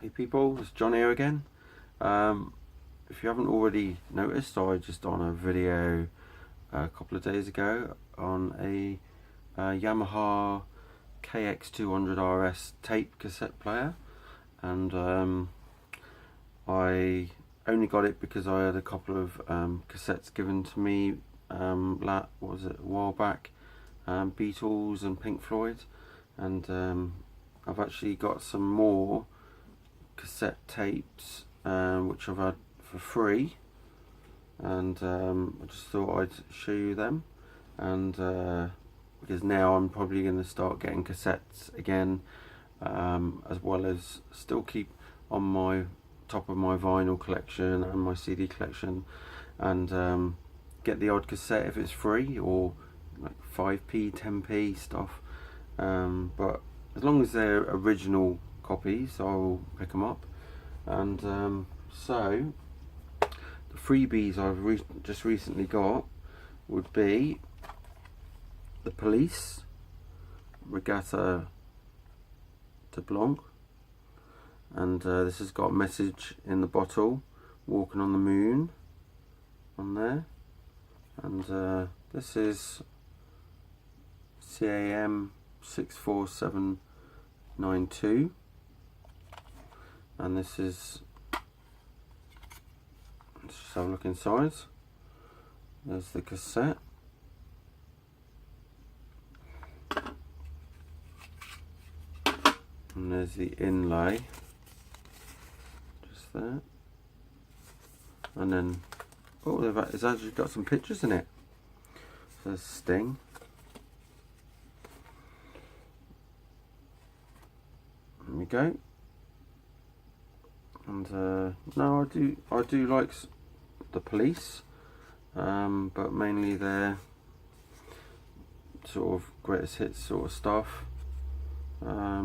Hey people, it's John here again. If you haven't already noticed, I just done a video a couple of days ago on a Yamaha KX200RS tape cassette player, and I only got it because I had a couple of cassettes given to me what was it, a while back, Beatles and Pink Floyd, and I've actually got some more cassette tapes which I've had for free, and I just thought I'd show you them, and because now I'm probably going to start getting cassettes again, as well as still keep on my top of my vinyl collection and my CD collection, and get the odd cassette if it's free, or like 5p 10p stuff, but as long as they're original copies I'll pick them up. And so the freebies I've just recently got would be the Police Regatta de Blanc, and this has got a message in the bottle, walking on the moon, on there, and this is CAM 64792, and this is, let's just have a look inside. There's the cassette, and there's the inlay just there, and then it's actually got some pictures in it. So there's Sting, there we go. And no, I do like the Police, but mainly their sort of greatest hits sort of stuff. I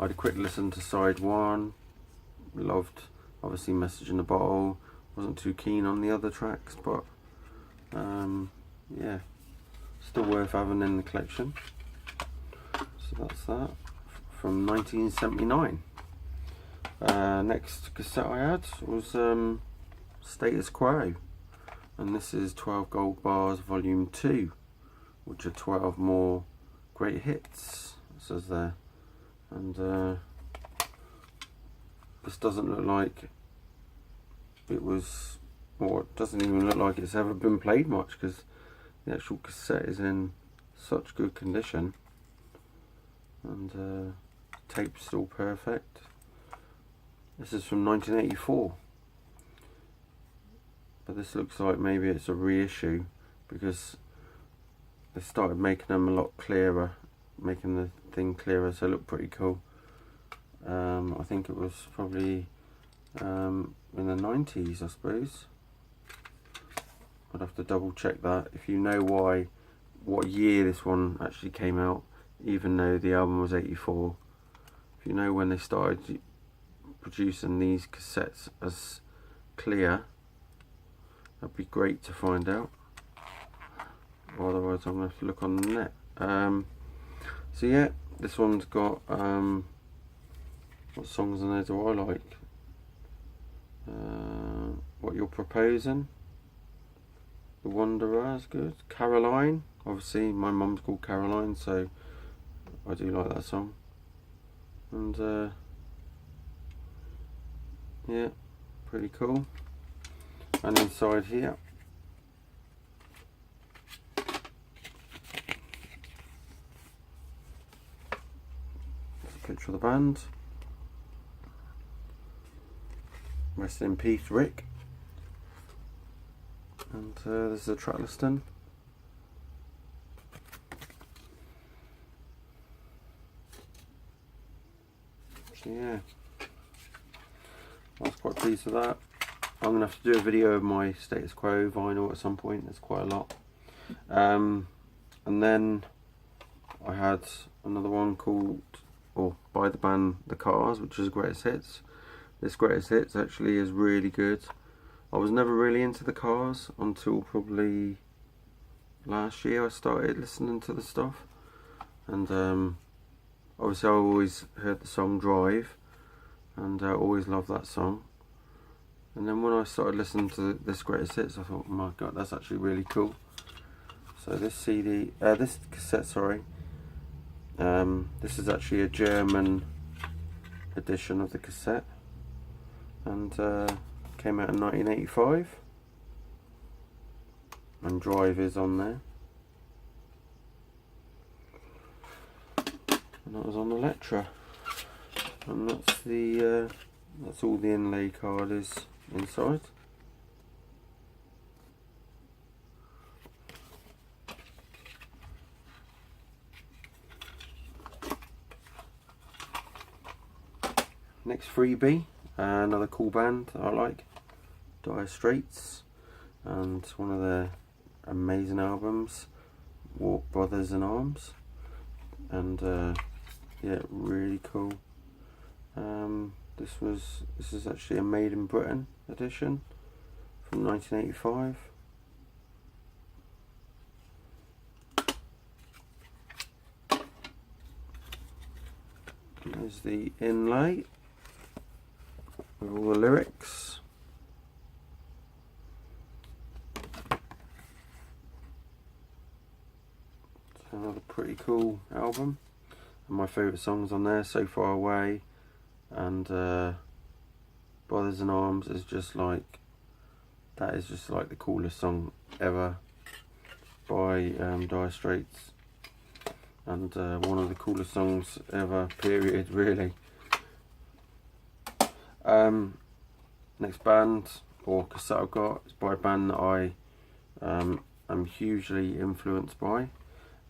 had a quick listen to side one, loved obviously Message in the Bottle, wasn't too keen on the other tracks, but yeah, still worth having in the collection. So that's that, from 1979. Next cassette I had was Status Quo, and this is 12 Gold Bars Volume 2, which are 12 more great hits, it says there. And this doesn't look like it was, or it doesn't even look like it's ever been played much, because the actual cassette is in such good condition, and tape's still perfect. This is from 1984, but this looks like maybe it's a reissue, because they started making them a lot clearer, making the thing clearer, so it looked pretty cool. I think it was probably in the 90s, I suppose. I'd have to double check that. If you know what year this one actually came out, even though the album was 84, if you know when they started producing these cassettes as clear, that'd be great to find out. Otherwise I'm going to have to look on the net. So yeah, this one's got what songs in there do I like? What You're Proposing, The Wanderer is good, Caroline, obviously my mum's called Caroline, so I do like that song. And yeah, pretty cool. And inside here, there's a picture of the band. Rest in peace, Rick. And there's the track listing. So yeah, I was quite pleased with that. I'm going to have to do a video of my Status Quo vinyl at some point, there's quite a lot. And then I had another one called, or by the band The Cars, which is Greatest Hits. This Greatest Hits actually is really good. I was never really into the Cars until probably last year I started listening to the stuff, and obviously I always heard the song Drive, and I always loved that song. And then when I started listening to this Greatest Hits, I thought, oh my god, that's actually really cool. So this this cassette, sorry, this is actually a German edition of the cassette, and came out in 1985, and Drive is on there, and that was on Electra, and that's the that's all the inlay card is inside. Next freebie, another cool band that I like, Straits, and one of their amazing albums, Walk Brothers in Arms, and yeah, really cool. This is actually a Made in Britain edition from 1985. There's the inlay with all the lyrics. It's another pretty cool album, and my favourite songs on there, So Far Away and Brothers in Arms, is just like, that is just like the coolest song ever by Dire Straits, and one of the coolest songs ever, period, really. Next band or cassette I've got is by a band that I am hugely influenced by,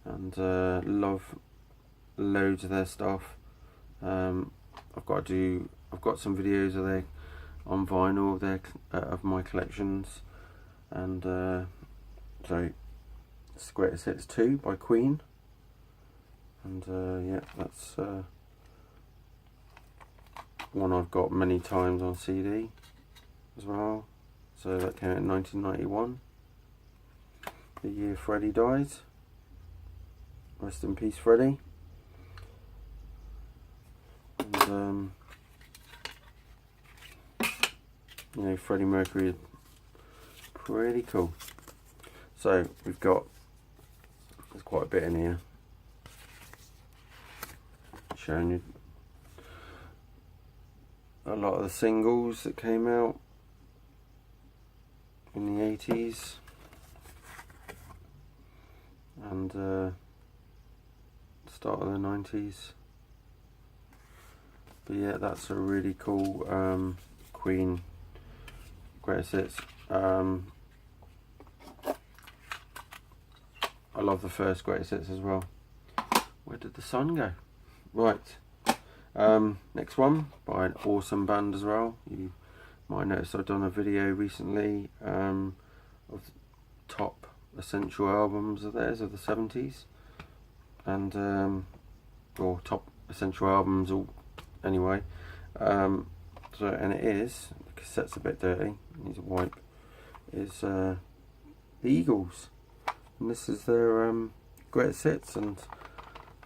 and love loads of their stuff. I've got some videos of their on vinyl of their of my collections, and so it's Greatest Hits 2 by Queen, and yeah, that's one I've got many times on CD as well. So that came out in 1991, the year Freddie died. Rest in peace, Freddie. And you know, Freddie Mercury, pretty cool. So we've got, there's quite a bit in here showing you a lot of the singles that came out in the 80s, and start of the 90s. But yeah, that's a really cool Queen Greatest Hits. I love the first Greatest Hits as well. Where did the sun go? Right. Next one by an awesome band as well. You might notice I've done a video recently of the top essential albums of theirs of the 70s, and or top essential albums, or anyway. So, and it is, the cassette's a bit dirty, needs a wipe, is the Eagles, and this is their Greatest Hits, and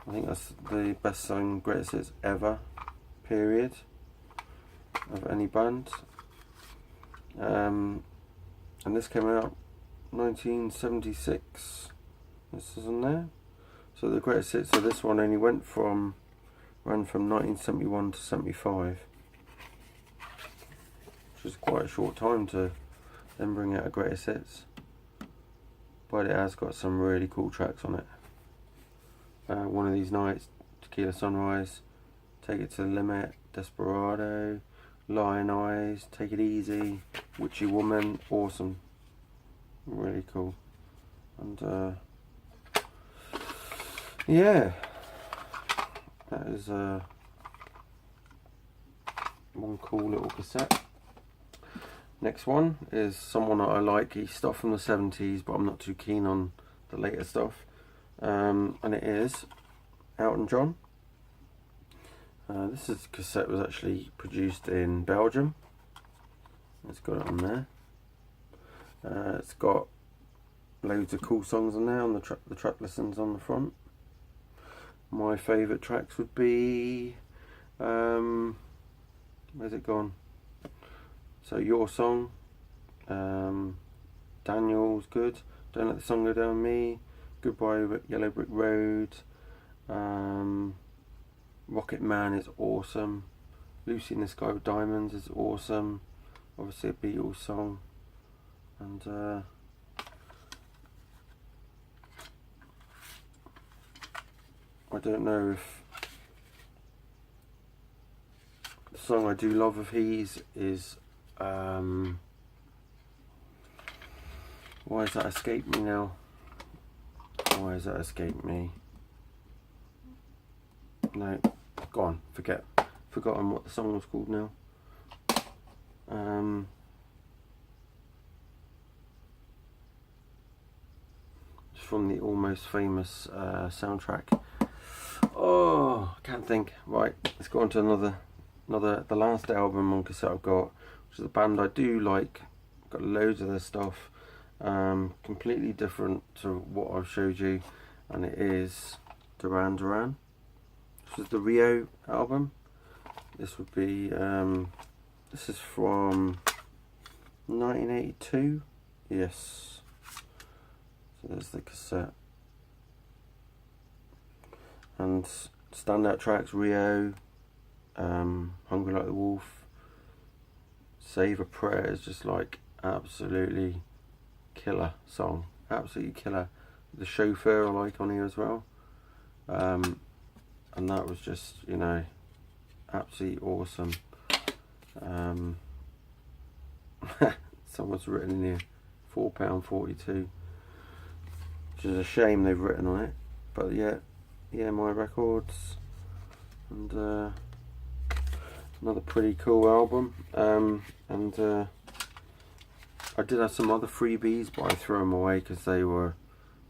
I think that's the best selling Greatest Hits ever, period, of any band. And this came out 1976. This is on there. So the Greatest Hits of this one only ran from 1971 to 75, which is quite a short time to then bring out a Greatest Hits. But it has got some really cool tracks on it. One of These Nights, Tequila Sunrise, Take It to the Limit, Desperado, Lion Eyes, Take It Easy, Witchy Woman, awesome, really cool. And yeah, that is one cool little cassette. Next one is someone that I like. He's stuff from the 70s, but I'm not too keen on the later stuff. And it is Elton John. This cassette was actually produced in Belgium. It's got it on there. It's got loads of cool songs on there, on the track listings on the front. my favourite tracks would be, where's it gone? So Your Song, Daniel's good, Don't Let the Sun Go Down on Me, Goodbye Yellow Brick Road, Rocket Man is awesome, Lucy in the Sky with Diamonds is awesome, obviously a Beatles song, and I don't know if the song I do love of his is why has that escaped me now? Why has that escaped me? No, gone. Forgotten what the song was called now. It's from the Almost Famous soundtrack. Oh, I can't think. Right, let's go on to the last album on cassette I've got, which is a band I do like. I've got loads of their stuff. Completely different to what I've showed you, and it is Duran Duran. This is the Rio album. This would be this is from 1982. Yes. So there's the cassette. And standout tracks: Rio, Hungry Like the Wolf, Save a Prayer is just like absolutely killer song, absolutely killer. The Chauffeur I like on here as well, and that was just, you know, absolutely awesome. Someone's written in here £4.42, which is a shame they've written on it, but yeah, My Records, and another pretty cool album. And I did have some other freebies, but I threw them away because they were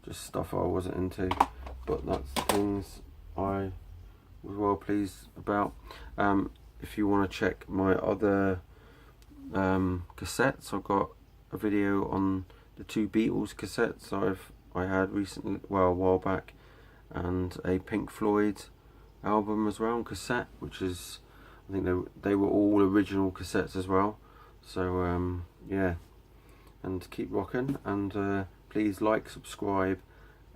just stuff I wasn't into. But that's the things I was well pleased about. If you want to check my other cassettes, I've got a video on the 2 Beatles cassettes I had recently, well, a while back, and a Pink Floyd album as well on cassette, which is, I think they were all original cassettes as well. So yeah, and keep rocking, and please like, subscribe,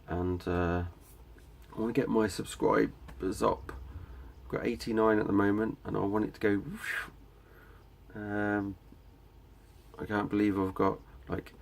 and I want to get my subscribers up. I've got 89 at the moment, and I want it to go. I can't believe I've got like